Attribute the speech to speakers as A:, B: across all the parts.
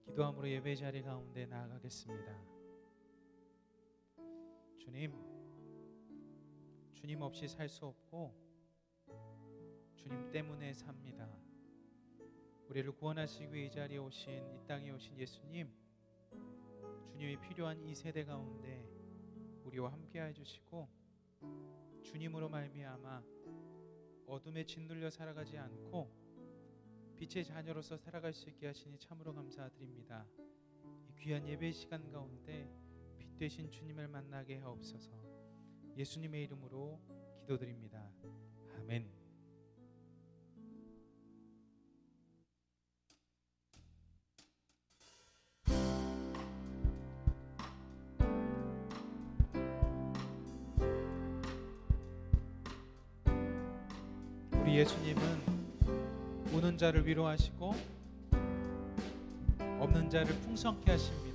A: 기도함으로 예배 자리 가운데 나아가겠습니다. 주님 없이 살 수 없고 주님 때문에 삽니다. 우리를 구원하시기 위해 이 자리에 오신, 이 땅에 오신 예수님, 주님이 필요한 이 세대 가운데 우리와 함께해 주시고 주님으로 말미암아 어둠에 짓눌려 살아가지 않고 빛의 자녀로서 살아갈 수 있게 하시니 참으로 감사드립니다. 이 귀한 예배 시간 가운데 빛 되신 주님을 만나게 하옵소서. 예수님의 이름으로 기도드립니다. 아멘. 우리 예수님은 우는 자를 위로하시고 없는 자를 풍성케 하십니다.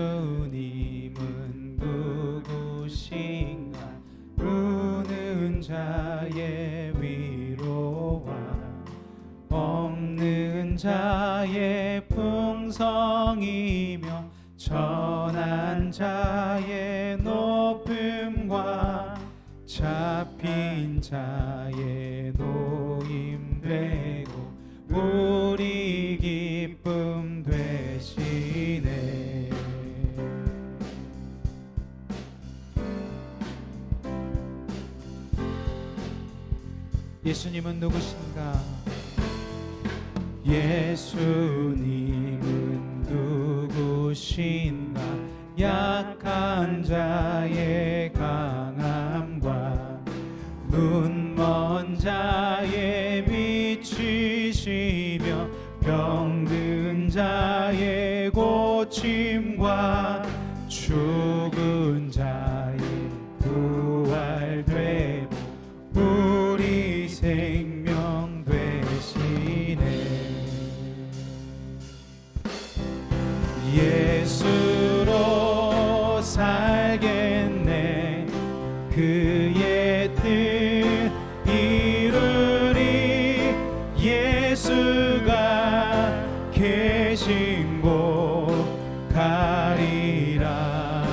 A: 예수님은 누구신가? 우는 자의 위로와 없는 자의 풍성이며 전한 자의 높음과 잡힌 자의 노임되고 우리 기쁨 되시네. 예수님은 누구신가? 예수님은 누구신가? 약한 자의 강함과 눈먼 자의 빛이시며 병든 자의 고침과 죽은 자의 부활되고 우리 생명 되시네. 예수로 살겠네. 그의 뜻 이루리. 예수가 계신 곳 가리라.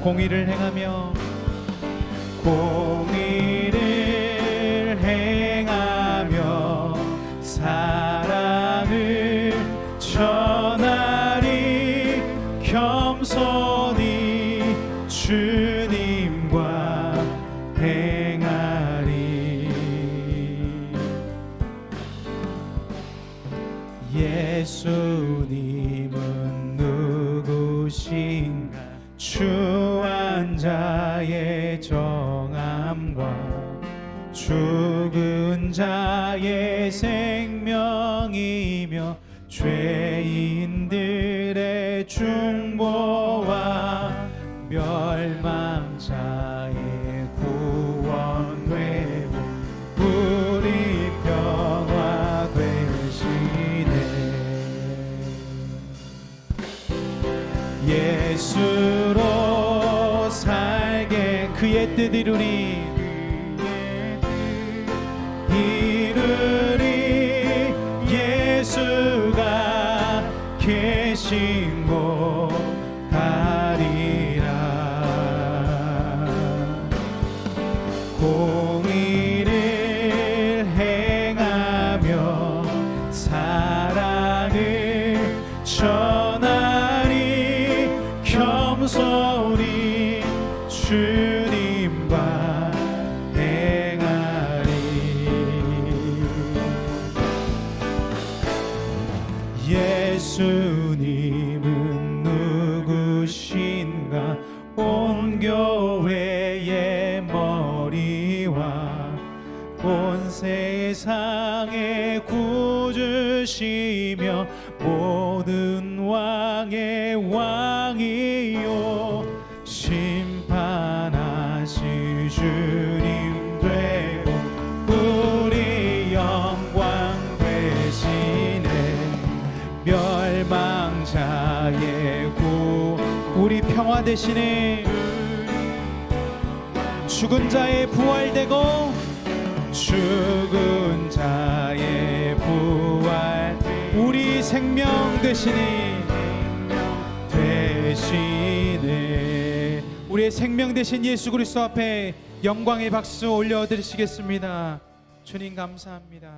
A: 공의를 행하며 사랑을 전하리. 겸손히 주님과 행하리. 예수님은 누구신가? 추한 자의 정함과 죽은 자의 생명이며 죄인들의 중보와 멸망자의 구원되고 우리 평화 되시네. 예수로 살게 그의 뜻 이루리. 예수가 계신 곳 가리라. 공의를 행하며 사랑을 전하리. 겸손히 주님과 예수님은 누구신가? 온 교회의 머리와 온 세상의 구주시며 모든 왕의 왕이요 심판하실 주님 되고 우리 영광 멸망자의 구 우리 평화 되시네. 죽은 자의 부활되고 죽은 자 되시니 되시네. 우리의 생명 되신 예수 그리스도 앞에 영광의 박수 올려드리시겠습니다. 주님 감사합니다.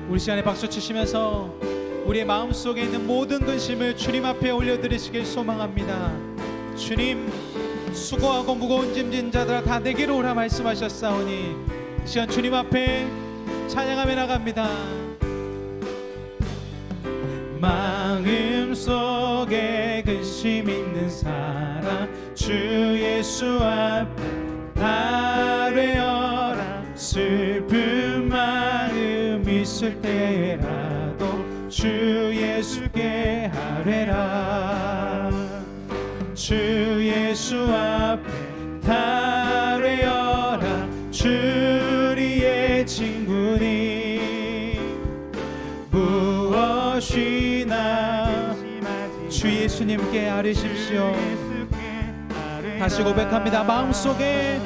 A: 우리 시간에 박수 치시면서 우리의 마음속에 있는 모든 근심을 주님 앞에 올려드리시길 소망합니다. 주님, 수고하고 무거운 짐진 자들아 다 내게로 오라 말씀하셨사오니 이 시간 주님 앞에 찬양하며 나갑니다. 마음속에 근심 있는 사람 주 예수 앞에 아뢰어라. 슬픈 마음 있을 때라도 주 예수께 아뢰라. 주 예수 앞에 아뢰어라. 주리의 친구니 무엇이나 주 예수님께 아뢰십시오. 다시 고백합니다. 마음속에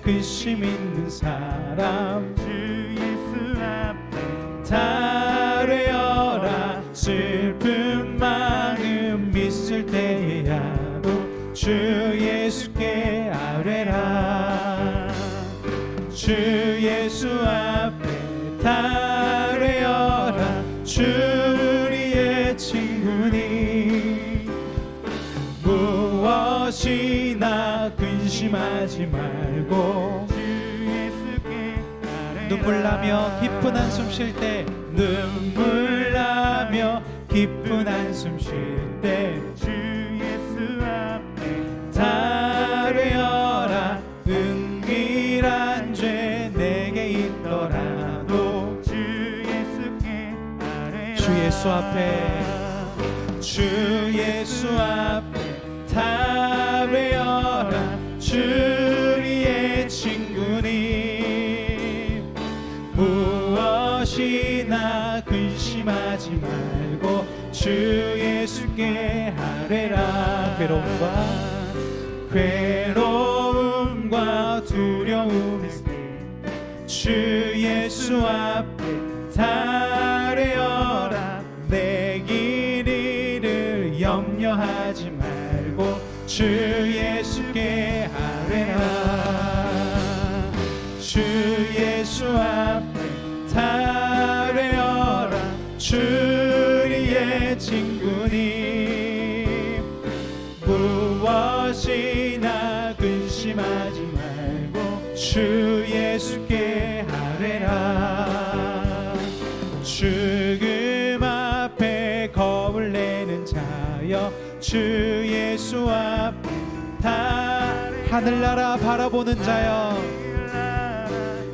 A: 근심 있는 사람 주 예수 앞에 아뢰어라. 슬픈 마음 있을 때야도 주 예수께 아뢰라. 주 예수 앞에 아뢰어라. 주리의 친구니 무엇이나 근심하지 말고 눈물 나며 깊은 한숨 쉴 때 눈물 나며 깊은 한숨 쉴 때 주 예수 앞에 아뢰어라. 은밀한 죄 내게 있더라도 주 예수께 아뢰라. 주 예수 앞에 주 예수 앞에 아뢰어라. 주리의 친구니 무엇이나 근심하지 말고 주 예수께 아뢰라. 괴로움과 두려움이 주 예수 앞에 아뢰어라. 내 길이를 염려하지 말고 주 예수께 아뢰라. 주 예수 앞에 아뢰어라. 주리의 친구니 무엇이나 근심하지 말고 주 예수께 아뢰라. 죽음 앞에 겁을 내는 자여 주 예수 앞에 하늘나라 바라보는 자여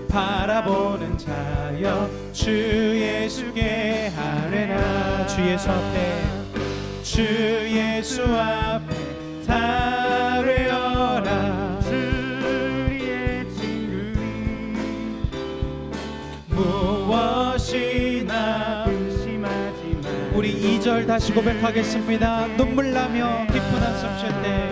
A: 바라보는 자여 주 예수께 아뢰라. 주 예수 앞에 주 예수 앞에 아뢰어라. 주리의 친구니 무엇이나 근심하지 마. 우리 2절 다시 고백하겠습니다. 눈물 나며 깊은 한숨 쉴 때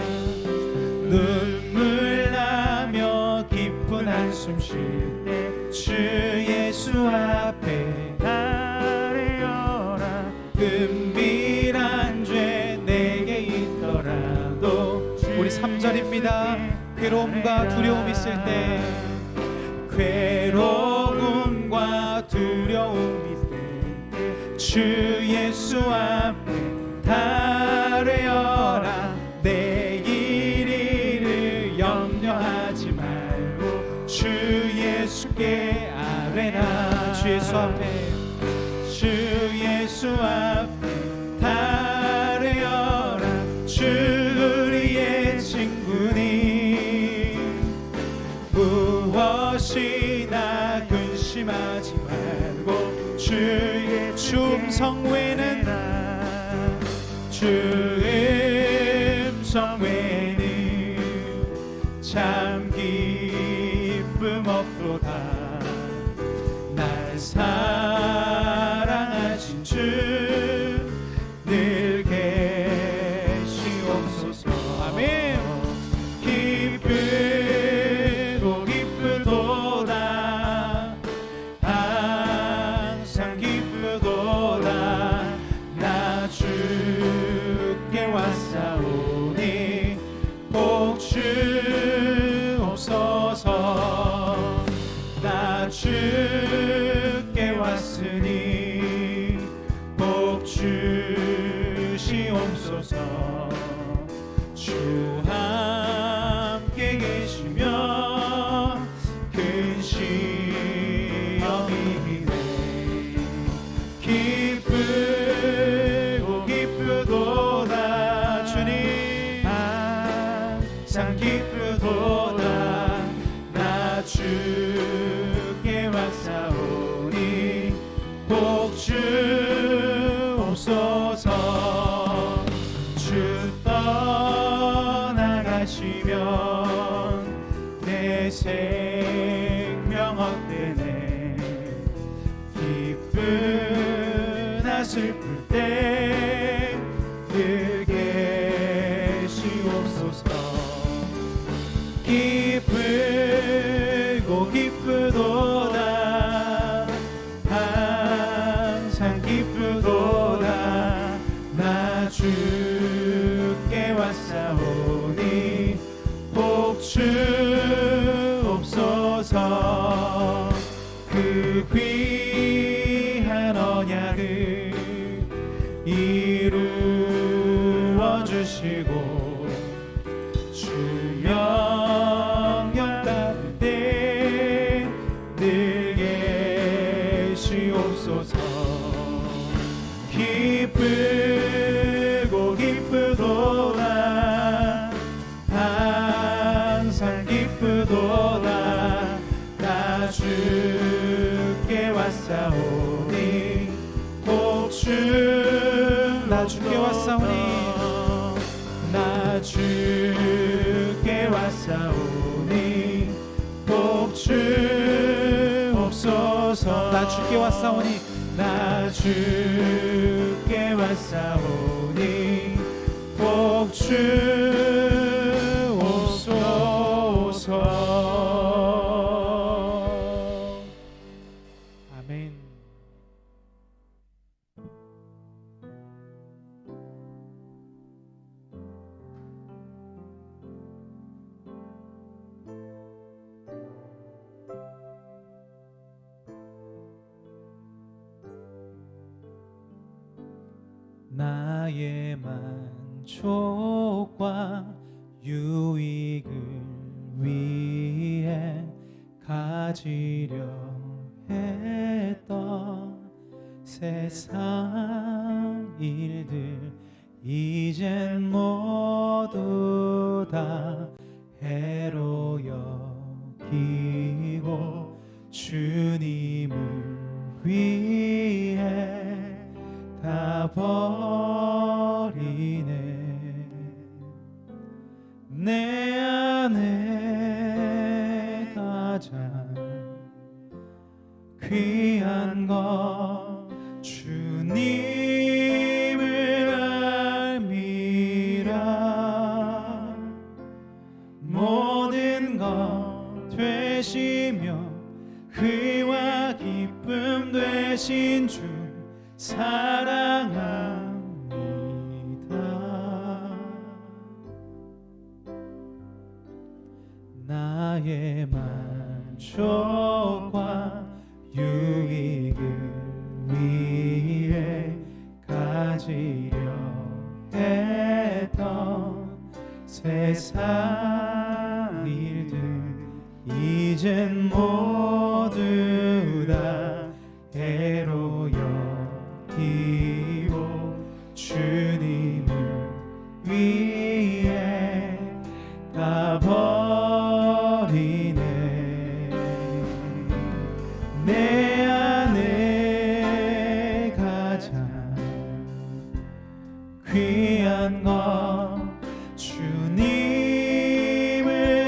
A: 눈물 나며 깊은 한숨 쉴 때 주 예수 앞에 아뢰어라. 은밀한 죄 내게 있더라도 우리 3절입니다. 괴로움과 두려움 있을 때 괴로움과 두려움 있을 때 주 예수 앞에 아뢰어라. 내 길이를 염려하지 말고 주 예수께 아뢰라. 주 예수 앞에 주 예수 앞에 아뢰어라. 주리의 친구니 무엇이나 근심하지 말고 주의 음성 외에는 음성 외에는 참 기쁨 없도다. 날 사랑하신 주 늘 계시옵소서. 아멘. 기쁨 주시옵소서. 주 함께 계시면 근심이 돼 기쁘고 기쁘도다. 주님 항상 기쁘도다. 나 주께 왔사오니 복 주옵소서. 주 떠나가시면 내 생명 헛되네. 기쁘나 슬플 때 늘 계시옵소서. 기쁘고 기쁘도다. 항상 기쁘도다. 나 주께 왔사오니 복 주옵소서. 그 귀한 언약을 이루어 주시고 주 명령 따를 때 늘 계시옵소서. 기쁘고 기쁘도다. 항상 기쁘도다. 나 주께 왔사오니 복 나 주께 왔사오니 나 주께 왔사오니 복 주옵소서. 나 주께 왔사오니 나 주께 왔사오니 복 주옵소서. 아멘. 나의 만족과 유익을 위해 가지려 했던 세상 일들 이젠 모두 다 해로 여기고 주님을 위해 다 버리네. 내 안에 가장 귀한 것 주님을 알미라. 모든 것 되시며 의와 기쁨 되신 주 사랑합니다. 나의 만족과 유익을 위해 가지려 했던 세상 일들 이젠 모두 다 해로 여기고 주님을 위해 다 버리네. 내 안에 가장 귀한 것 주님을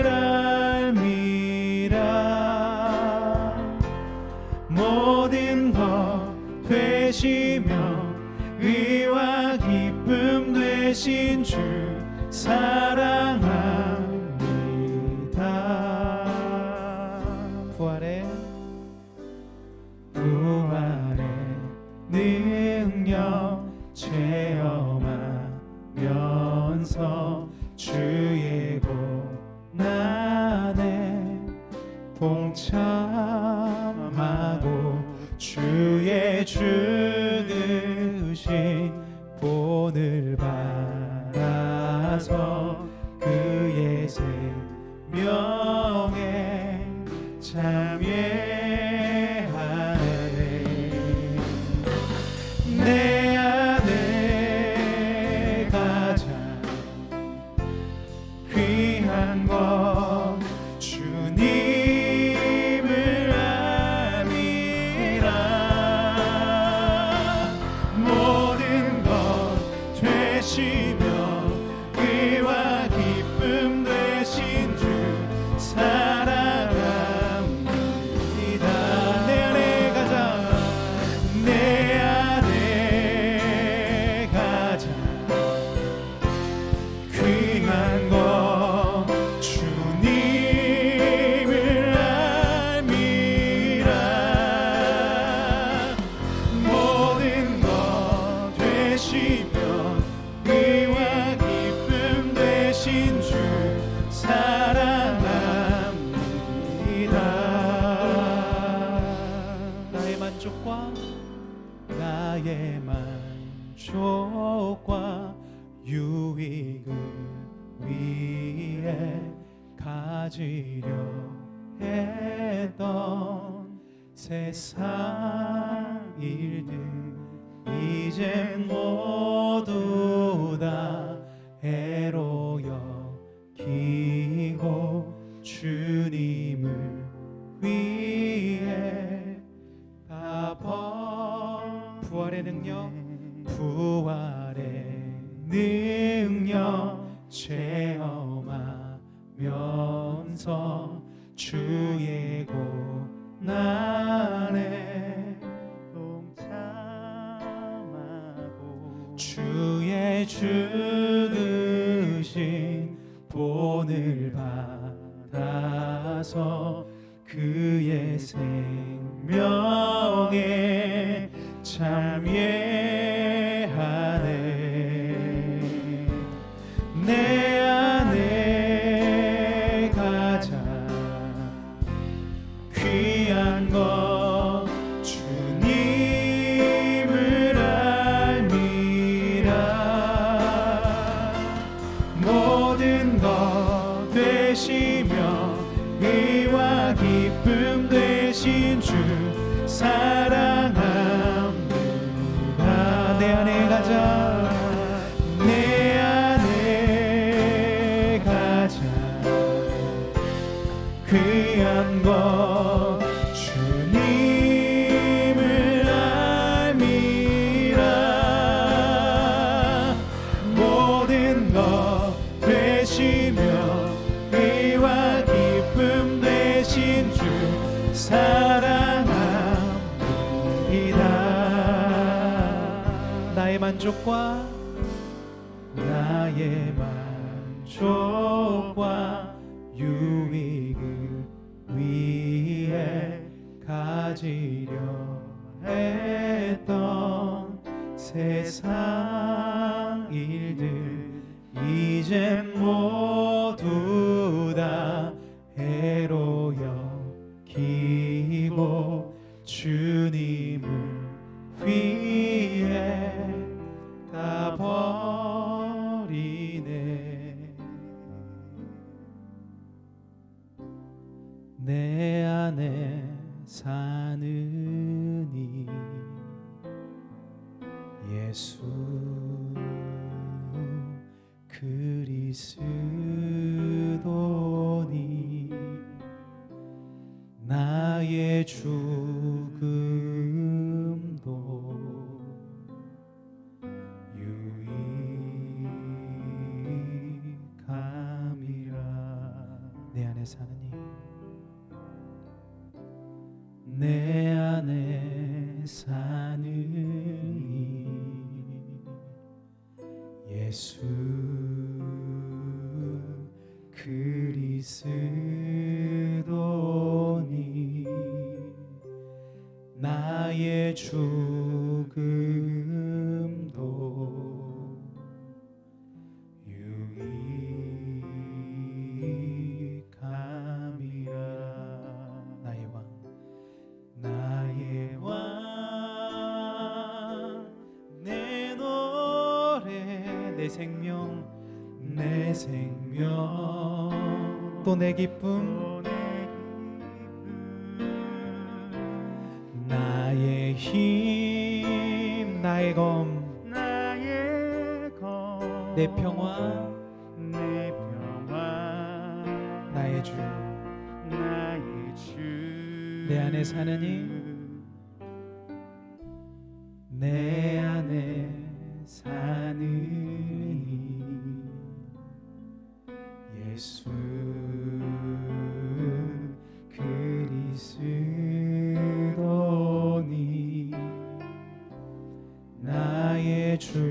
A: 알미라. 모든 것 되시며 의와 기쁨 되신 주 사랑합니다. 부활의 능력 체험하면서 주의 고난에 동참하고 주의 죽으신 본을 받 따라서 그의 생명에 참여하네. 내 안에 가장 귀한 것 주님을 알미라. 모든 것 되시며 의와 기쁨 되신 주 사랑합니다. 내 안에 가장 귀한 것 주님을 알미라. 모든 것 되시며 의와 기쁨 되신 주 사랑합니다. 나의 만족과 유익을 위해 가지려 했던 세상 일들 이젠 모두 다 해로 여기고 주님을 위해 다 부활의 능력 체험하면서 주의 고난에 동참하고 주의 죽으신 본을 받아서 그의 생명에 참여하네. 내 안에 가장 귀한 것 주님을 알미라. 모든 것 되시며 의와 기쁨 되신 주 사랑합니다. 내 안에 가장 귀한 것 주님을 알미라. 모든 것 되시며 의와 기쁨 되신 주 사랑합니다. 나의 만족과 유익을 위해 가지려 했던 세상 일들 이젠 모두 다 해로 여기고 주님을 위해 다 버리네. 내 안에 사느니 예수 그리스도니 나의 죽음도 유익함이라. 내 안에 사느니 내 안에 사느니 예수 그리스도니 나의 죽음도 유익함이라. 나의 왕 내 노래 내 생명 또 내 기쁨 나의 힘 나의 검 내 평화 나의 주 내 안에 사느니 내 안에 사느니 예수 그리스도니 나의 죽음도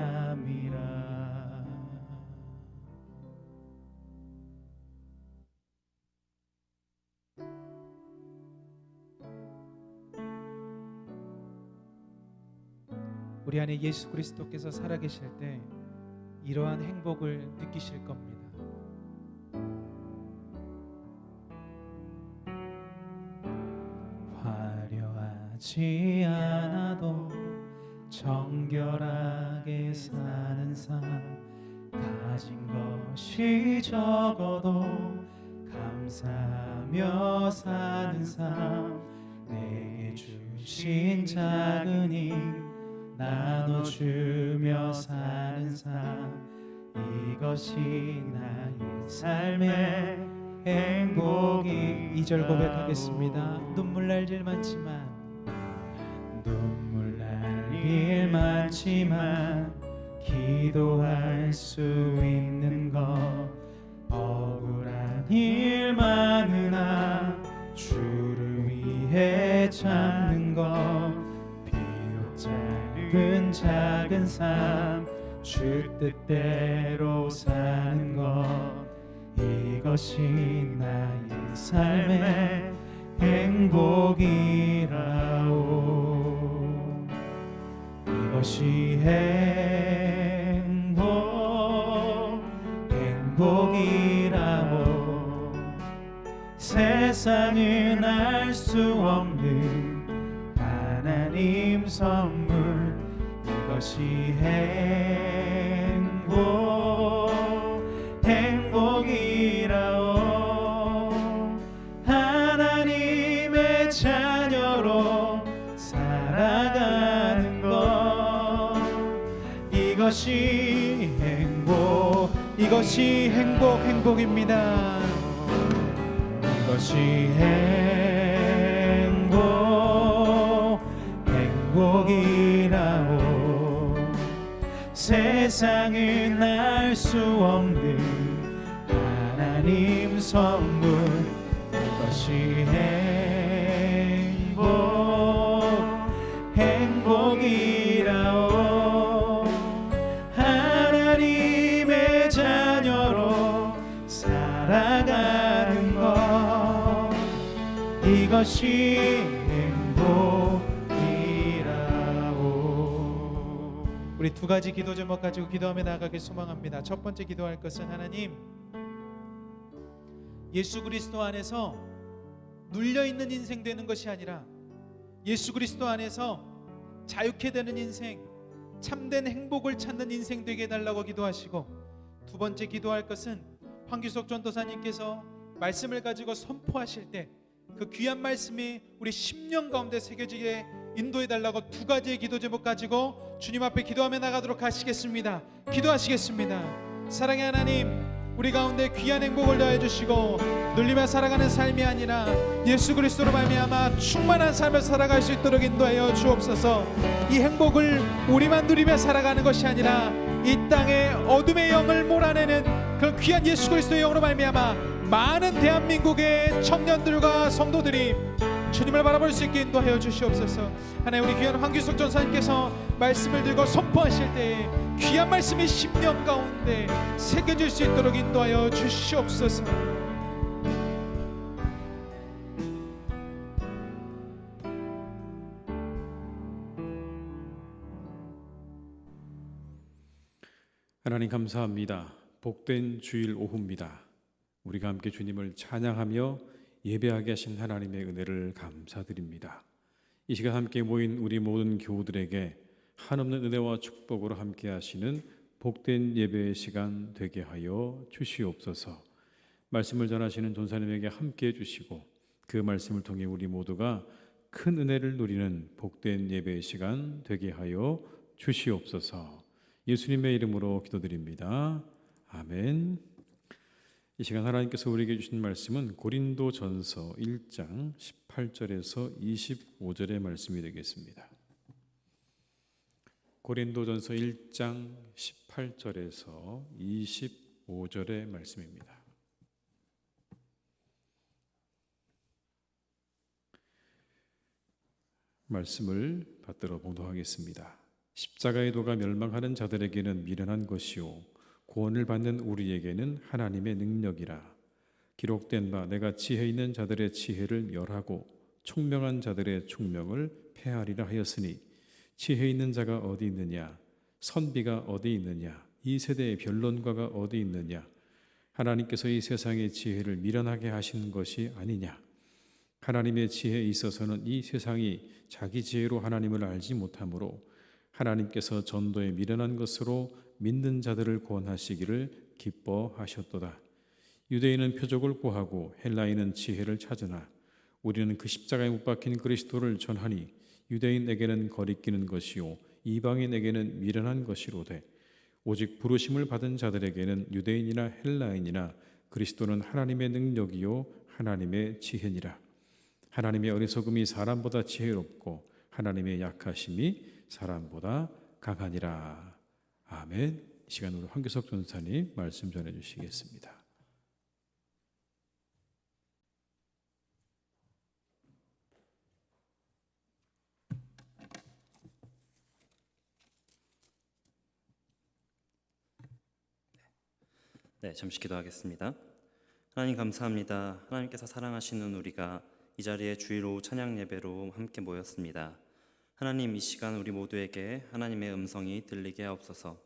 A: 유익함이라. 우리 안에 예수 그리스도께서 살아계실 때 이러한 행복을 느끼실 겁니다. 화려하지 않아도 정결하게 사는 삶, 가진 것이 적어도 감사하며 사는 삶, 내게 주신 작은 힘 나눠주며 사는 삶, 이것이 나의 삶의 행복이. 2절 고백하겠습니다. 눈물 날 일 많지만 기도할 수 있는 것, 억울한 일 많으나 주를 위해 참는 것, 비록 짧은 작은 삶 주 뜻대로 사는 것, 이것이 나의 삶의 행복이라오. 이것이 행복이라오. 세상은 알 수 없는 하나님 선물, 이것이 행복이라오. 하나님의 자녀로 살아가는 것, 이것이 행복입니다. 이것이 행복이라오. 세상은 알 수 없는 하나님 선물, 이것이 행복이라오. 하나님의 자녀로 살아가는 것, 이것이 행복이라오. 우리 두 가지 기도 제목 가지고 기도하며 나아가길 소망합니다. 첫 번째 기도할 것은, 하나님, 예수 그리스도 안에서 눌려있는 인생 되는 것이 아니라 예수 그리스도 안에서 자유케 되는 인생, 참된 행복을 찾는 인생 되게 해달라고 기도하시고, 두 번째 기도할 것은 황규석 전도사님께서 말씀을 가지고 선포하실 때 그 귀한 말씀이 우리 10년 가운데 새겨지게 인도해달라고 두 가지의 기도 제목 가지고 주님 앞에 기도하며 나가도록 하시겠습니다. 기도하시겠습니다. 사랑의 하나님, 우리 가운데 귀한 행복을 더해 주시고 눌리며 살아가는 삶이 아니라 예수 그리스도로 말미암아 충만한 삶을 살아갈 수 있도록 인도하여 주옵소서. 이 행복을 우리만 누리며 살아가는 것이 아니라 이 땅에 어둠의 영을 몰아내는 그 귀한 예수 그리스도의 영으로 말미암아 많은 대한민국의 청년들과 성도들이 주님을 바라볼 수 있게 인도하여 주시옵소서. 하나님, 우리 귀한 황규석 전사님께서 말씀을 들고 선포하실 때에 귀한 말씀이 10년 가운데 새겨질 수 있도록 인도하여 주시옵소서.
B: 하나님 감사합니다. 복된 주일 오후입니다. 우리가 함께 주님을 찬양하며 예배하게 하신 하나님의 은혜를 감사드립니다. 이 시간 함께 모인 우리 모든 교우들에게 한없는 은혜와 축복으로 함께 하시는 복된 예배의 시간 되게 하여 주시옵소서. 말씀을 전하시는 전사님에게 함께 해주시고 그 말씀을 통해 우리 모두가 큰 은혜를 누리는 복된 예배의 시간 되게 하여 주시옵소서. 예수님의 이름으로 기도드립니다. 아멘. 이 시간 하나님께서 우리에게 주신 말씀은 고린도전서 1장 18절에서 25절의 말씀이 되겠습니다. 고린도전서 1장 18절에서 25절의 말씀입니다. 말씀을 받들어 봉독하겠습니다. 십자가의 도가 멸망하는 자들에게는 미련한 것이요 구원을 받는 우리에게는 하나님의 능력이라. 기록된 바 내가 지혜 있는 자들의 지혜를 멸하고 총명한 자들의 총명을 폐하리라 하였으니 지혜 있는 자가 어디 있느냐 선비가 어디 있느냐 이 세대의 변론가가 어디 있느냐. 하나님께서 이 세상의 지혜를 미련하게 하시는 것이 아니냐. 하나님의 지혜에 있어서는 이 세상이 자기 지혜로 하나님을 알지 못하므로 하나님께서 전도에 미련한 것으로 믿는 자들을 구원하시기를 기뻐하셨도다. 유대인은 표적을 구하고 헬라인은 지혜를 찾으나 우리는 그 십자가에 못 박힌 그리스도를 전하니 유대인에게는 거리끼는 것이요 이방인에게는 미련한 것이로되 오직 부르심을 받은 자들에게는 유대인이나 헬라인이나 그리스도는 하나님의 능력이요 하나님의 지혜니라. 하나님의 어리석음이 사람보다 지혜롭고 하나님의 약하심이 사람보다 강하니라. 아멘. 이 시간으로 황교석 전사님 말씀 전해 주시겠습니다.
C: 네, 잠시 기도하겠습니다. 하나님 감사합니다. 하나님께서 사랑하시는 우리가 이 자리에 주일 오후 찬양 예배로 함께 모였습니다. 하나님, 이 시간 우리 모두에게 하나님의 음성이 들리게 하옵소서.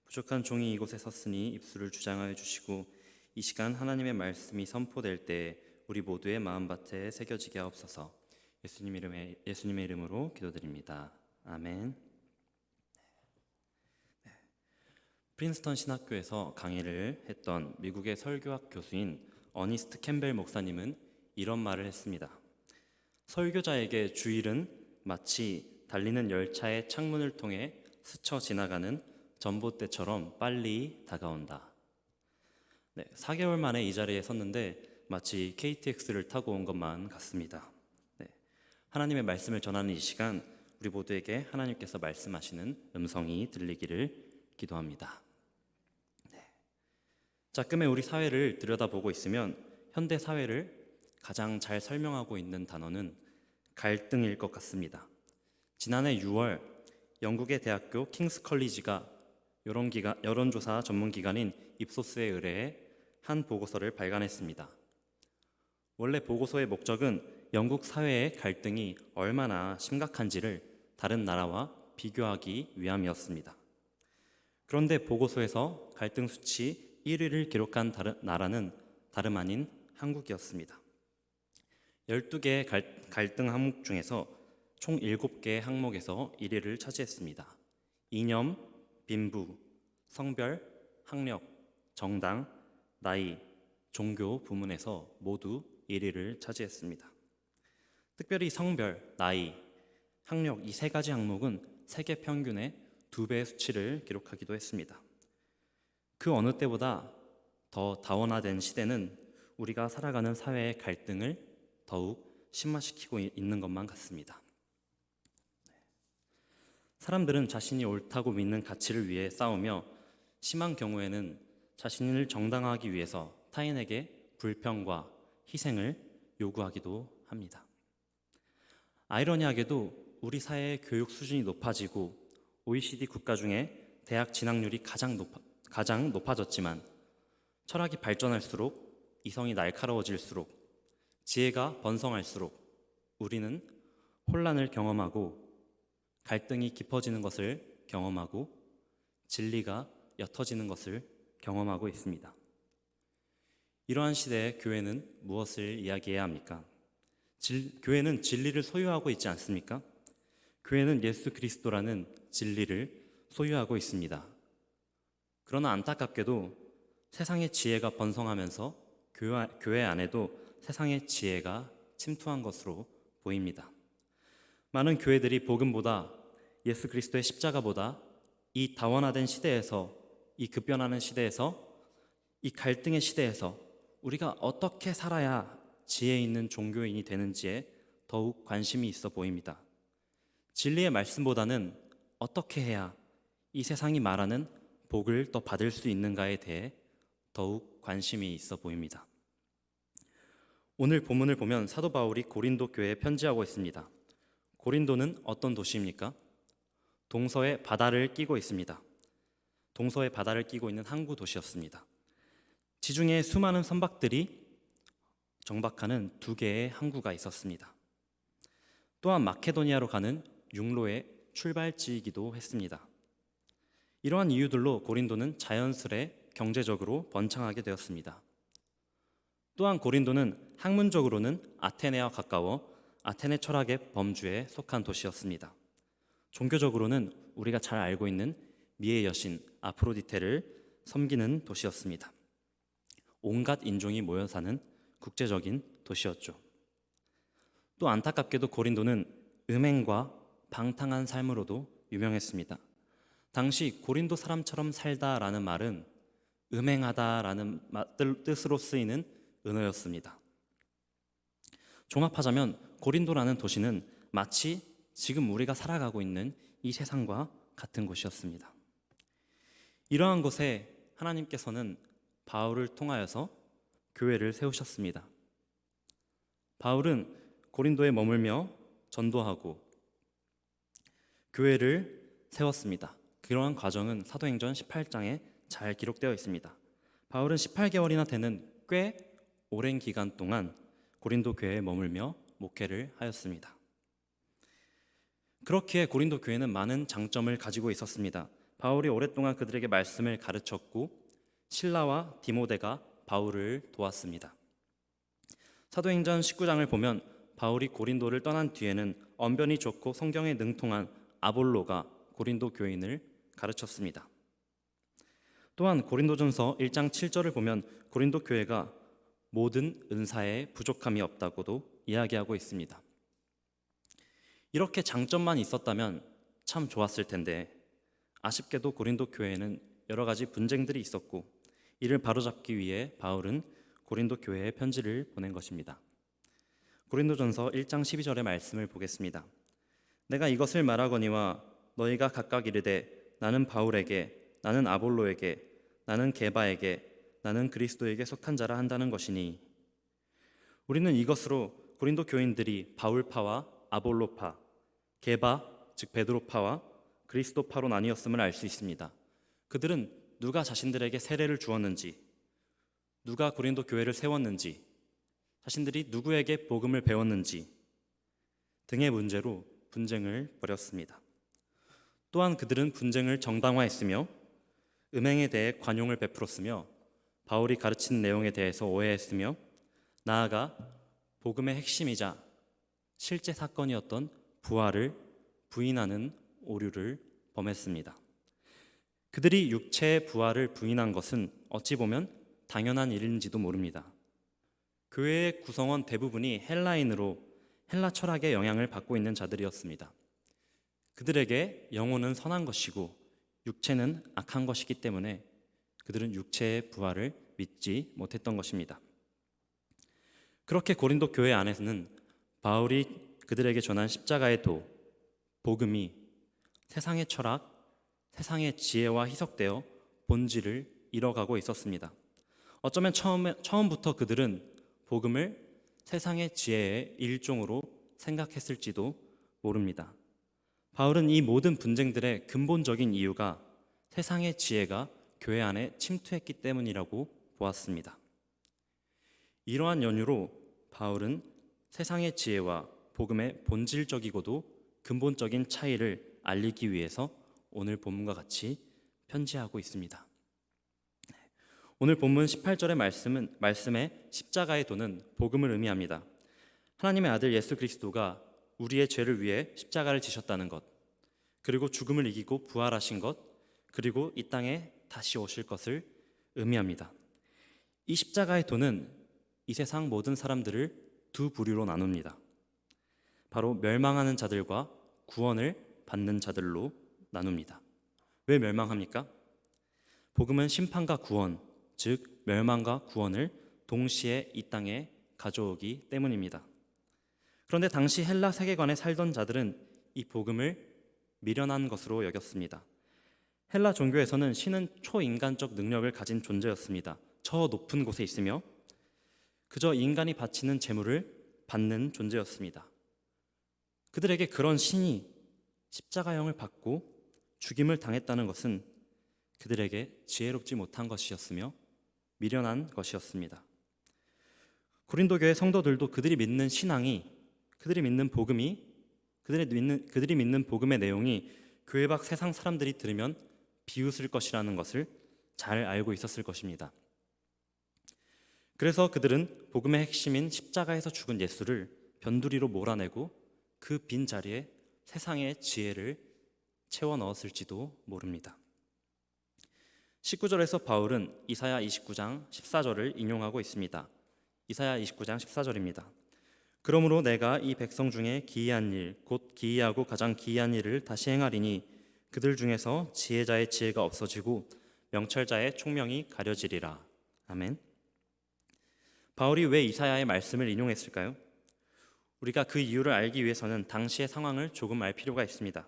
C: 부족한 종이 이곳에 섰으니 입술을 주장하여 주시고 이 시간 하나님의 말씀이 선포될 때 우리 모두의 마음밭에 새겨지게 하옵소서. 예수님의 이름으로 기도드립니다. 아멘. 프린스턴 신학교에서 강의를 했던 미국의 설교학 교수인 어니스트 캠벨 목사님은 이런 말을 했습니다. 설교자에게 주일은 마치 달리는 열차의 창문을 통해 스쳐 지나가는 전봇대처럼 빨리 다가온다. 4개월 만에 이 자리에 섰는데 마치 KTX를 타고 온 것만 같습니다. 하나님의 말씀을 전하는 이 시간 우리 모두에게 하나님께서 말씀하시는 음성이 들리기를 기도합니다. 자금의 우리 사회를 들여다보고 있으면 현대 사회를 가장 잘 설명하고 있는 단어는 갈등일 것 같습니다. 지난해 6월 영국의 대학교 킹스 컬리지가 여론조사 전문기관인 입소스에 의뢰해 한 보고서를 발간했습니다. 원래 보고서의 목적은 영국 사회의 갈등이 얼마나 심각한지를 다른 나라와 비교하기 위함이었습니다. 그런데 보고서에서 갈등 수치 1위를 기록한 나라는 다름 아닌 한국이었습니다. 12개의 갈등 항목 중에서 총 7개의 항목에서 1위를 차지했습니다. 이념, 빈부, 성별, 학력, 정당, 나이, 종교 부문에서 모두 1위를 차지했습니다. 특별히 성별, 나이, 학력 이 3가지 항목은 세계 평균의 2배의 수치를 기록하기도 했습니다. 그 어느 때보다 더 다원화된 시대는 우리가 살아가는 사회의 갈등을 더욱 심화시키고 있는 것만 같습니다. 사람들은 자신이 옳다고 믿는 가치를 위해 싸우며 심한 경우에는 자신을 정당화하기 위해서 타인에게 불평과 희생을 요구하기도 합니다. 아이러니하게도 우리 사회의 교육 수준이 높아지고 OECD 국가 중에 대학 진학률이 가장 높아졌지만 철학이 발전할수록 이성이 날카로워질수록 지혜가 번성할수록 우리는 혼란을 경험하고 갈등이 깊어지는 것을 경험하고 진리가 옅어지는 것을 경험하고 있습니다. 이러한 시대에 교회는 무엇을 이야기해야 합니까? 교회는 진리를 소유하고 있지 않습니까? 교회는 예수 그리스도라는 진리를 소유하고 있습니다. 그러나 안타깝게도 세상의 지혜가 번성하면서 교회 안에도 세상의 지혜가 침투한 것으로 보입니다. 많은 교회들이 복음보다 예수 그리스도의 십자가보다 이 다원화된 시대에서, 이 급변하는 시대에서, 이 갈등의 시대에서 우리가 어떻게 살아야 지혜 있는 종교인이 되는지에 더욱 관심이 있어 보입니다. 진리의 말씀보다는 어떻게 해야 이 세상이 말하는 복을 더 받을 수 있는가에 대해 더욱 관심이 있어 보입니다. 오늘 본문을 보면 사도 바울이 고린도 교회에 편지하고 있습니다. 고린도는 어떤 도시입니까? 동서에 바다를 끼고 있습니다. 동서에 바다를 끼고 있는 항구 도시였습니다. 지중해 수많은 선박들이 정박하는 2개의 항구가 있었습니다. 또한 마케도니아로 가는 육로의 출발지이기도 했습니다. 이러한 이유들로 고린도는 자연스레 경제적으로 번창하게 되었습니다. 또한 고린도는 학문적으로는 아테네와 가까워 아테네 철학의 범주에 속한 도시였습니다. 종교적으로는 우리가 잘 알고 있는 미의 여신 아프로디테를 섬기는 도시였습니다. 온갖 인종이 모여 사는 국제적인 도시였죠. 또 안타깝게도 고린도는 음행과 방탕한 삶으로도 유명했습니다. 당시 고린도 사람처럼 살다라는 말은 음행하다라는 뜻으로 쓰이는 은어였습니다. 종합하자면 고린도라는 도시는 마치 지금 우리가 살아가고 있는 이 세상과 같은 곳이었습니다. 이러한 곳에 하나님께서는 바울을 통하여서 교회를 세우셨습니다. 바울은 고린도에 머물며 전도하고 교회를 세웠습니다. 그러한 과정은 사도행전 18장에 잘 기록되어 있습니다. 바울은 18개월이나 되는 꽤 오랜 기간 동안 고린도 교회에 머물며 목회를 하였습니다. 그렇기에 고린도 교회는 많은 장점을 가지고 있었습니다. 바울이 오랫동안 그들에게 말씀을 가르쳤고 실라와 디모데가 바울을 도왔습니다. 사도행전 19장을 보면 바울이 고린도를 떠난 뒤에는 언변이 좋고 성경에 능통한 아볼로가 고린도 교인을 가르쳤습니다. 또한 고린도전서 1장 7절을 보면 고린도 교회가 모든 은사에 부족함이 없다고도 이야기하고 있습니다. 이렇게 장점만 있었다면 참 좋았을 텐데 아쉽게도 고린도 교회에는 여러 가지 분쟁들이 있었고 이를 바로잡기 위해 바울은 고린도 교회에 편지를 보낸 것입니다. 고린도전서 1장 12절의 말씀을 보겠습니다. 내가 이것을 말하거니와 너희가 각각 이르되 나는 바울에게, 나는 아볼로에게, 나는 게바에게, 나는 그리스도에게 속한 자라 한다는 것이니. 우리는 이것으로 고린도 교인들이 바울파와 아볼로파, 게바 즉 베드로파와 그리스도파로 나뉘었음을 알 수 있습니다. 그들은 누가 자신들에게 세례를 주었는지, 누가 고린도 교회를 세웠는지, 자신들이 누구에게 복음을 배웠는지 등의 문제로 분쟁을 벌였습니다. 또한 그들은 분쟁을 정당화했으며 음행에 대해 관용을 베풀었으며 바울이 가르친 내용에 대해서 오해했으며 나아가 복음의 핵심이자 실제 사건이었던 부활을 부인하는 오류를 범했습니다. 그들이 육체의 부활을 부인한 것은 어찌 보면 당연한 일인지도 모릅니다. 교회의 구성원 대부분이 헬라인으로 헬라 철학의 영향을 받고 있는 자들이었습니다. 그들에게 영혼은 선한 것이고 육체는 악한 것이기 때문에 그들은 육체의 부활을 믿지 못했던 것입니다. 그렇게 고린도 교회 안에서는 바울이 그들에게 전한 십자가의 도, 복음이 세상의 철학, 세상의 지혜와 희석되어 본질을 잃어가고 있었습니다. 어쩌면 처음부터 그들은 복음을 세상의 지혜의 일종으로 생각했을지도 모릅니다. 바울은 이 모든 분쟁들의 근본적인 이유가 세상의 지혜가 교회 안에 침투했기 때문이라고 보았습니다. 이러한 연유로 바울은 세상의 지혜와 복음의 본질적이고도 근본적인 차이를 알리기 위해서 오늘 본문과 같이 편지하고 있습니다. 오늘 본문 18절의 말씀에 십자가의 도는 복음을 의미합니다. 하나님의 아들 예수 그리스도가 우리의 죄를 위해 십자가를 지셨다는 것, 그리고 죽음을 이기고 부활하신 것, 그리고 이 땅에 다시 오실 것을 의미합니다. 이 십자가의 도는 이 세상 모든 사람들을 두 부류로 나눕니다. 바로 멸망하는 자들과 구원을 받는 자들로 나눕니다. 왜 멸망합니까? 복음은 심판과 구원, 즉 멸망과 구원을 동시에 이 땅에 가져오기 때문입니다. 그런데 당시 헬라 세계관에 살던 자들은 이 복음을 미련한 것으로 여겼습니다. 헬라 종교에서는 신은 초인간적 능력을 가진 존재였습니다. 저 높은 곳에 있으며 그저 인간이 바치는 제물을 받는 존재였습니다. 그들에게 그런 신이 십자가형을 받고 죽임을 당했다는 것은 그들에게 지혜롭지 못한 것이었으며 미련한 것이었습니다. 고린도 교회 성도들도 그들이 믿는 신앙이, 그들이 믿는 복음이, 그들이 믿는 복음의 내용이 교회 밖 세상 사람들이 들으면 비웃을 것이라는 것을 잘 알고 있었을 것입니다. 그래서 그들은 복음의 핵심인 십자가에서 죽은 예수를 변두리로 몰아내고 그 빈 자리에 세상의 지혜를 채워 넣었을지도 모릅니다. 19절에서 바울은 이사야 29장 14절을 인용하고 있습니다. 이사야 29장 14절입니다. 그러므로 내가 이 백성 중에 기이한 일, 곧 기이하고 가장 기이한 일을 다시 행하리니 그들 중에서 지혜자의 지혜가 없어지고 명철자의 총명이 가려지리라. 아멘. 바울이 왜 이사야의 말씀을 인용했을까요? 우리가 그 이유를 알기 위해서는 당시의 상황을 조금 알 필요가 있습니다.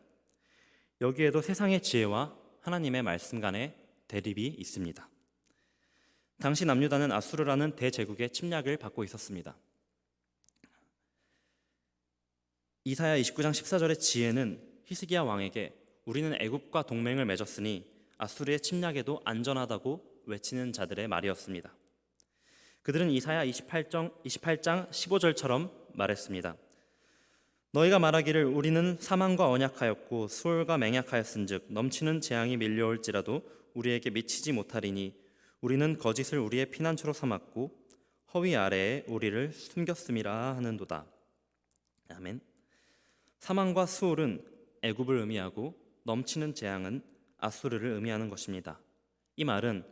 C: 여기에도 세상의 지혜와 하나님의 말씀 간의 대립이 있습니다. 당시 남유다는 아수르라는 대제국의 침략을 받고 있었습니다. 이사야 29장 14절의 지혜는 히스기야 왕에게 우리는 애굽과 동맹을 맺었으니 아수르의 침략에도 안전하다고 외치는 자들의 말이었습니다. 그들은 이사야 28장 15절처럼 말했습니다. 너희가 말하기를 우리는 사망과 언약하였고 수월과 맹약하였은즉 넘치는 재앙이 밀려올지라도 우리에게 미치지 못하리니 우리는 거짓을 우리의 피난처로 삼았고 허위 아래에 우리를 숨겼음이라 하는도다. 아멘. 사망과 수월은 애굽을 의미하고 넘치는 재앙은 아수르를 의미하는 것입니다. 이 말은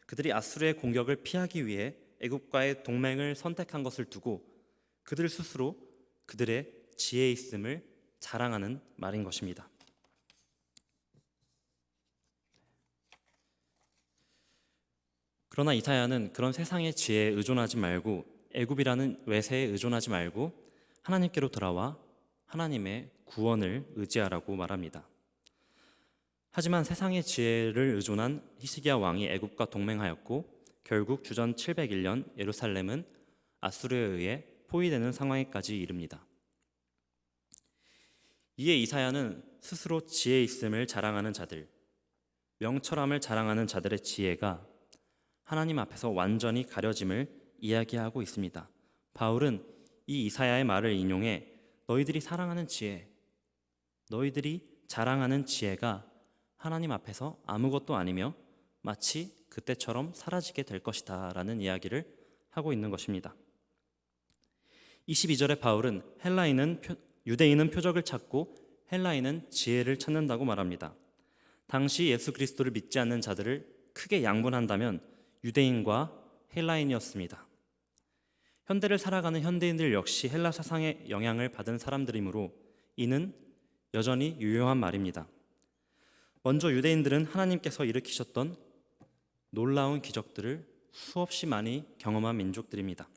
C: 그들이 아수르의 공격을 피하기 위해 애굽과의 동맹을 선택한 것을 두고 그들 스스로 그들의 지혜 있음을 자랑하는 말인 것입니다. 그러나 이사야는 그런 세상의 지혜에 의존하지 말고 애굽이라는 외세에 의존하지 말고 하나님께로 돌아와 하나님의 구원을 의지하라고 말합니다. 하지만 세상의 지혜를 의존한 히스기야 왕이 애굽과 동맹하였고 결국 주전 701년 예루살렘은 아수르에 의해 포위되는 상황에까지 이릅니다. 이에 이사야는 스스로 지혜 있음을 자랑하는 자들, 명철함을 자랑하는 자들의 지혜가 하나님 앞에서 완전히 가려짐을 이야기하고 있습니다. 바울은 이 이사야의 말을 인용해 너희들이 사랑하는 지혜, 너희들이 자랑하는 지혜가 하나님 앞에서 아무것도 아니며 마치 그때처럼 사라지게 될 것이다 라는 이야기를 하고 있는 것입니다. 22절에 바울은 유대인은 표적을 찾고 헬라인은 지혜를 찾는다고 말합니다. 당시 예수 그리스도를 믿지 않는 자들을 크게 양분한다면 유대인과 헬라인이었습니다. 현대를 살아가는 현대인들 역시 헬라 사상의 영향을 받은 사람들이므로 이는 여전히 유효한 말입니다. 먼저 유대인들은 하나님께서 일으키셨던 놀라운 기적들을 수없이 많이 경험한 민족들입니다.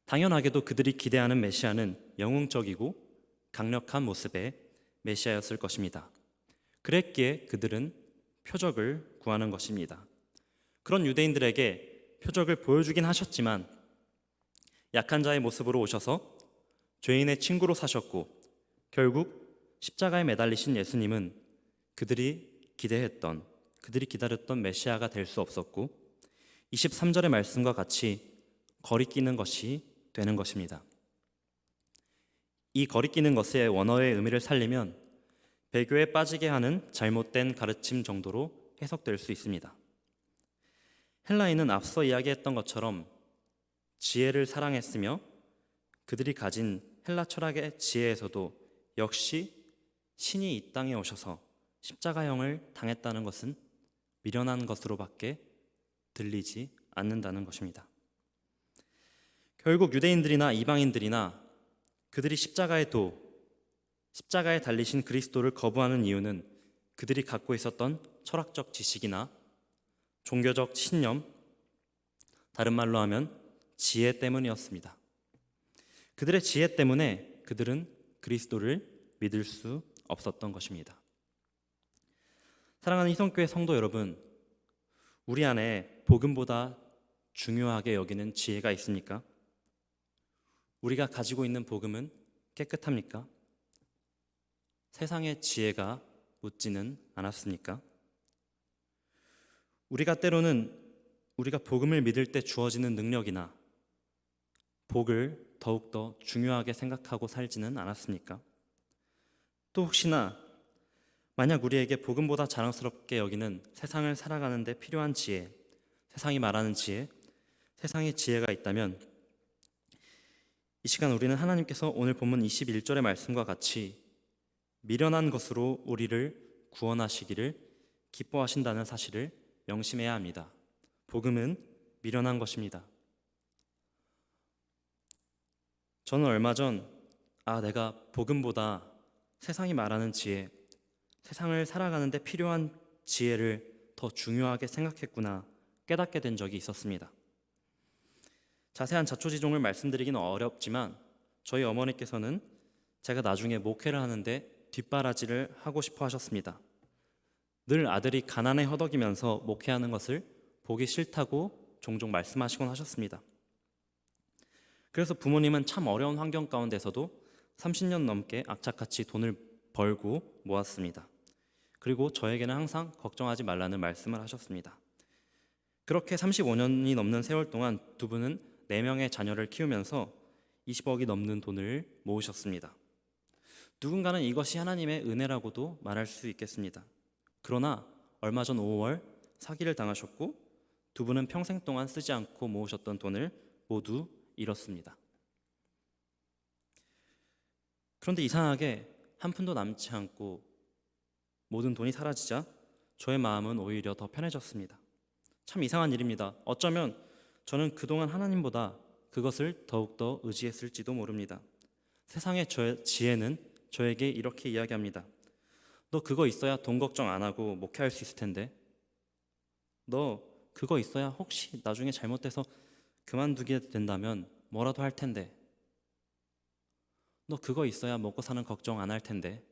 C: 당연하게도 그들이 기대하는 메시아는 영웅적이고 강력한 모습의 메시아였을 것입니다. 그랬기에 그들은 표적을 구하는 것입니다. 그런 유대인들에게 표적을 보여주긴 하셨지만 약한 자의 모습으로 오셔서 죄인의 친구로 사셨고 결국 십자가에 매달리신 예수님은 그들이 기다렸던 메시아가 될 수 없었고 23절의 말씀과 같이 거리끼는 것이 되는 것입니다. 이 거리끼는 것의 원어의 의미를 살리면 배교에 빠지게 하는 잘못된 가르침 정도로 해석될 수 있습니다. 헬라인은 앞서 이야기했던 것처럼 지혜를 사랑했으며 그들이 가진 헬라 철학의 지혜에서도 역시 신이 이 땅에 오셔서 십자가형을 당했다는 것은 미련한 것으로밖에 들리지 않는다는 것입니다. 결국 유대인들이나 이방인들이나 그들이 십자가에 달리신 그리스도를 거부하는 이유는 그들이 갖고 있었던 철학적 지식이나 종교적 신념, 다른 말로 하면 지혜 때문이었습니다. 그들의 지혜 때문에 그들은 그리스도를 믿을 수 없었던 것입니다. 사랑하는 희성교회 성도 여러분, 우리 안에 복음보다 중요하게 여기는 지혜가 있습니까? 우리가 가지고 있는 복음은 깨끗합니까? 세상의 지혜가 묻지는 않았습니까? 우리가 때로는 우리가 복음을 믿을 때 주어지는 능력이나 복을 더욱더 중요하게 생각하고 살지는 않았습니까? 또 혹시나 만약 우리에게 복음보다 자랑스럽게 여기는 세상을 살아가는 데 필요한 지혜, 세상이 말하는 지혜, 세상의 지혜가 있다면 이 시간 우리는 하나님께서 오늘 본문 21절의 말씀과 같이 미련한 것으로 우리를 구원하시기를 기뻐하신다는 사실을 명심해야 합니다. 복음은 미련한 것입니다. 저는 얼마 전 내가 복음보다 세상이 말하는 지혜, 세상을 살아가는 데 필요한 지혜를 더 중요하게 생각했구나 깨닫게 된 적이 있었습니다. 자세한 자초지종을 말씀드리기는 어렵지만 저희 어머니께서는 제가 나중에 목회를 하는데 뒷바라지를 하고 싶어 하셨습니다. 늘 아들이 가난에 허덕이면서 목회하는 것을 보기 싫다고 종종 말씀하시곤 하셨습니다. 그래서 부모님은 참 어려운 환경 가운데서도 30년 넘게 악착같이 돈을 벌고 모았습니다. 그리고 저에게는 항상 걱정하지 말라는 말씀을 하셨습니다. 그렇게 35년이 넘는 세월 동안 두 분은 4명의 자녀를 키우면서 20억이 넘는 돈을 모으셨습니다. 누군가는 이것이 하나님의 은혜라고도 말할 수 있겠습니다. 그러나 얼마 전 5월 사기를 당하셨고 두 분은 평생 동안 쓰지 않고 모으셨던 돈을 모두 잃었습니다. 그런데 이상하게 한 푼도 남지 않고 모든 돈이 사라지자 저의 마음은 오히려 더 편해졌습니다. 참 이상한 일입니다. 어쩌면 저는 그동안 하나님보다 그것을 더욱더 의지했을지도 모릅니다. 세상의 지혜는 저에게 이렇게 이야기합니다. 너 그거 있어야 돈 걱정 안 하고 목회할 수 있을 텐데. 너 그거 있어야 혹시 나중에 잘못돼서 그만두게 된다면 뭐라도 할 텐데. 너 그거 있어야 먹고 사는 걱정 안 할 텐데.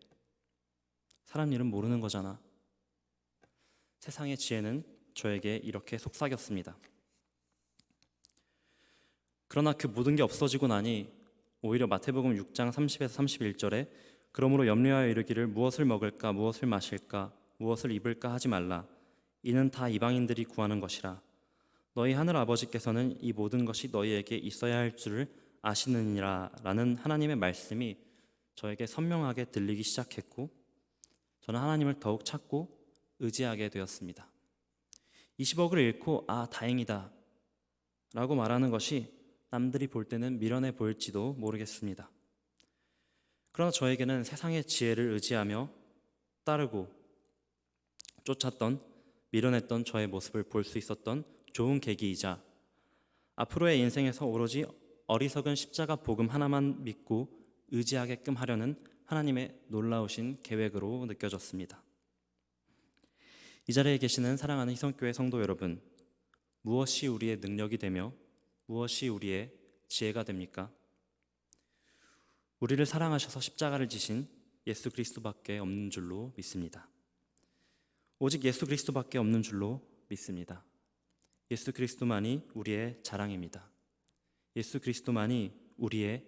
C: 사람 일은 모르는 거잖아. 세상의 지혜는 저에게 이렇게 속삭였습니다. 그러나 그 모든 게 없어지고 나니 오히려 마태복음 6장 30에서 31절에 그러므로 염려하여 이르기를 무엇을 먹을까 무엇을 마실까 무엇을 입을까 하지 말라. 이는 다 이방인들이 구하는 것이라. 너희 하늘 아버지께서는 이 모든 것이 너희에게 있어야 할 줄을 아시느니라 라는 하나님의 말씀이 저에게 선명하게 들리기 시작했고 저는 하나님을 더욱 찾고 의지하게 되었습니다. 20억을 잃고 다행이다 라고 말하는 것이 남들이 볼 때는 미련해 보일지도 모르겠습니다. 그러나 저에게는 세상의 지혜를 의지하며 따르고 쫓았던 미련했던 저의 모습을 볼 수 있었던 좋은 계기이자 앞으로의 인생에서 오로지 어리석은 십자가 복음 하나만 믿고 의지하게끔 하려는 하나님의 놀라우신 계획으로 느껴졌습니다. 이 자리에 계시는 사랑하는 희성교회 성도 여러분, 무엇이 우리의 능력이 되며 무엇이 우리의 지혜가 됩니까? 우리를 사랑하셔서 십자가를 지신 예수 그리스도밖에 없는 줄로 믿습니다. 오직 예수 그리스도밖에 없는 줄로 믿습니다. 예수 그리스도만이 우리의 자랑입니다. 예수 그리스도만이 우리의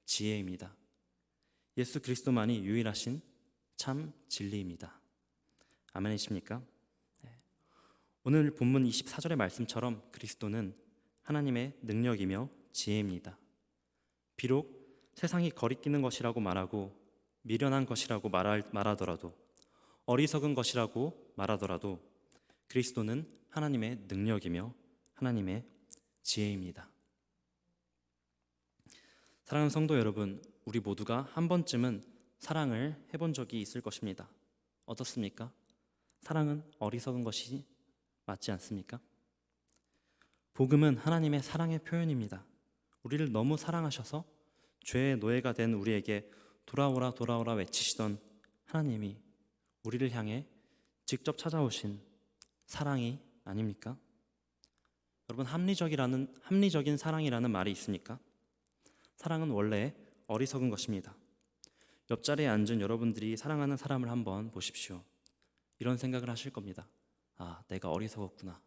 C: 지혜입니다. 예수 그리스도만이 유일하신 참 진리입니다. 아멘이십니까? 오늘 본문 24절의 말씀처럼 그리스도는 하나님의 능력이며 지혜입니다. 비록 세상이 거리끼는 것이라고 말하고 미련한 것이라고 말하더라도 어리석은 것이라고 말하더라도 그리스도는 하나님의 능력이며 하나님의 지혜입니다. 사랑하는 성도 여러분, 우리 모두가 한 번쯤은 사랑을 해본 적이 있을 것입니다. 어떻습니까? 사랑은 어리석은 것이 맞지 않습니까? 복음은 하나님의 사랑의 표현입니다. 우리를 너무 사랑하셔서 죄의 노예가 된 우리에게 돌아오라 돌아오라 외치시던 하나님이 우리를 향해 직접 찾아오신 사랑이 아닙니까? 여러분, 합리적인 사랑이라는 말이 있습니까? 사랑은 원래 어리석은 것입니다. 옆자리에 앉은 여러분들이 사랑하는 사람을 한번 보십시오. 이런 생각을 하실 겁니다. 아, 내가 어리석었구나.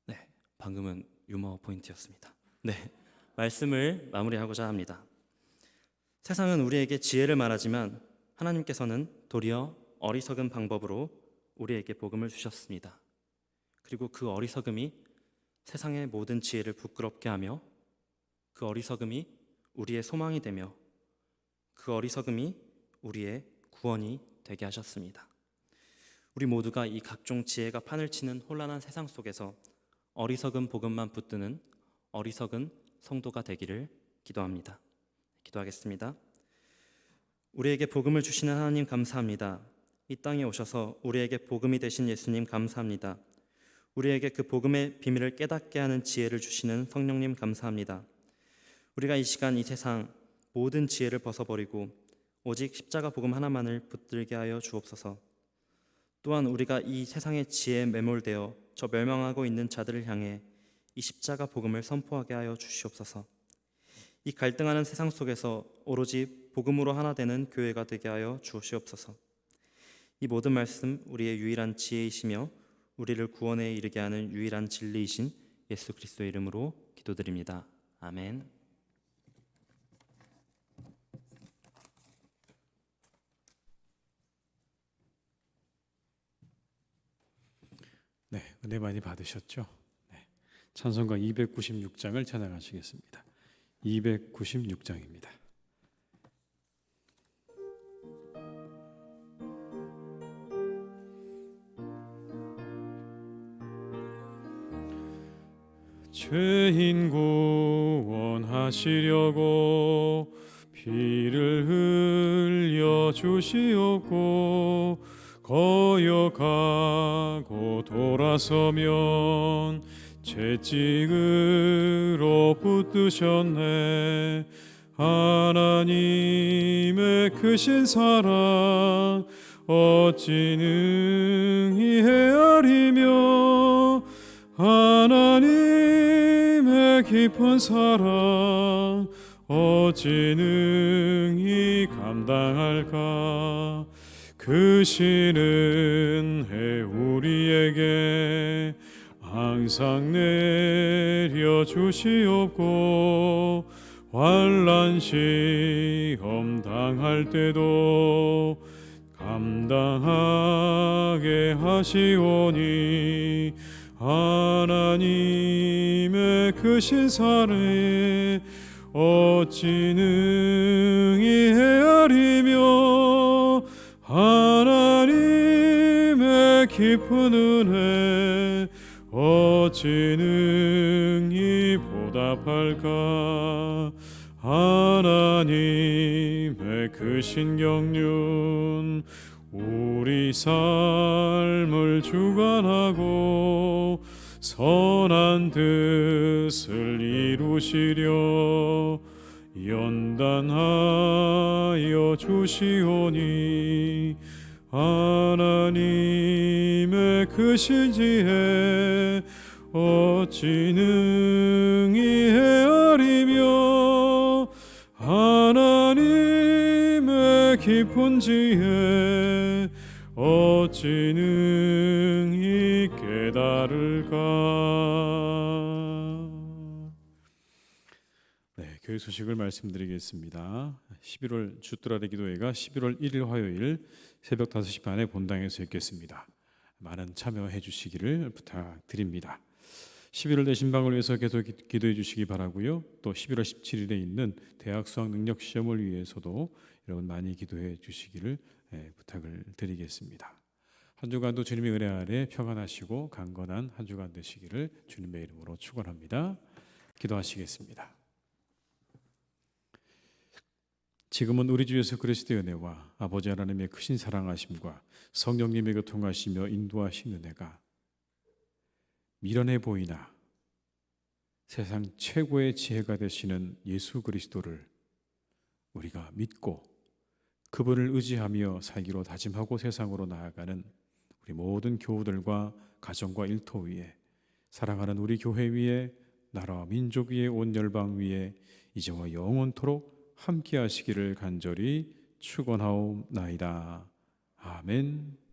C: 네, 방금은 유머 포인트였습니다. 네, 말씀을 마무리하고자 합니다. 세상은 우리에게 지혜를 말하지만 하나님께서는 도리어 어리석은 방법으로 우리에게 복음을 주셨습니다. 그리고 그 어리석음이 세상의 모든 지혜를 부끄럽게 하며 그 어리석음이 우리의 소망이 되며 그 어리석음이 우리의 구원이 되게 하셨습니다. 우리 모두가 이 각종 지혜가 판을 치는 혼란한 세상 속에서 어리석은 복음만 붙드는 어리석은 성도가 되기를 기도합니다. 기도하겠습니다. 우리에게 복음을 주시는 하나님 감사합니다. 이 땅에 오셔서 우리에게 복음이 되신 예수님 감사합니다. 우리에게 그 복음의 비밀을 깨닫게 하는 지혜를 주시는 성령님 감사합니다. 우리가 이 시간 이 세상 모든 지혜를 벗어버리고 오직 십자가 복음 하나만을 붙들게 하여 주옵소서. 또한 우리가 이 세상의 지혜에 매몰되어 저 멸망하고 있는 자들을 향해 이 십자가 복음을 선포하게 하여 주시옵소서. 이 갈등하는 세상 속에서 오로지 복음으로 하나 되는 교회가 되게 하여 주시옵소서. 이 모든 말씀 우리의 유일한 지혜이시며 우리를 구원에 이르게 하는 유일한 진리이신 예수 그리스도의 이름으로 기도드립니다. 아멘.
B: 네, 은혜 많이 받으셨죠? 네, 찬송가 296장을 찬양하시겠습니다. 296장입니다. 죄인 구원하시려고 피를 흘려 주시옵고 거역하고 돌아서면 채찍으로 붙드셨네. 하나님의 크신 사랑 어찌 능히 헤아리며 하나님의 깊은 사랑 어찌 능히 감당할까. 크신 은혜 우리에게 항상 내려주시옵고 환난 시험 당할 때도 감당하게 하시오니 하나님의 크신 사랑 어찌 능히 헤아리며 하나님의 깊은 은혜 어찌 능히 보답할까. 하나님의 크신 경륜 우리 삶을 주관하고 선한 뜻을 이루시려 연단하여 주시오니 하나님의 크신 지혜 어찌 능히 헤아리며 하나님의 깊은 지혜 어찌 능히 깨달을까. 네, 교회 소식을 말씀드리겠습니다. 11월 주뚜라리 기도회가 11월 1일 화요일 새벽 5시 반에 본당에서 있겠습니다. 많은 참여해 주시기를 부탁드립니다. 11월 대신방을 위해서 계속 기도해 주시기 바라고요. 또 11월 17일에 있는 대학 수학 능력 시험을 위해서도 여러분 많이 기도해 주시기를 부탁을 드리겠습니다. 한 주간도 주님의 은혜 아래 평안하시고 강건한 한 주간 되시기를 주님의 이름으로 축원합니다. 기도하시겠습니다. 지금은 우리 주 예수 그리스도의 은혜와 아버지 하나님의 크신 사랑하심과 성령님의 교통하시며 인도하신 은혜가 미련해 보이나 세상 최고의 지혜가 되시는 예수 그리스도를 우리가 믿고 그분을 의지하며 살기로 다짐하고 세상으로 나아가는 우리 모든 교우들과 가정과 일터 위에, 사랑하는 우리 교회 위에, 나라와 민족 위에, 온 열방 위에 이제와 영원토록 함께 하시기를 간절히 축원하옵나이다. 아멘.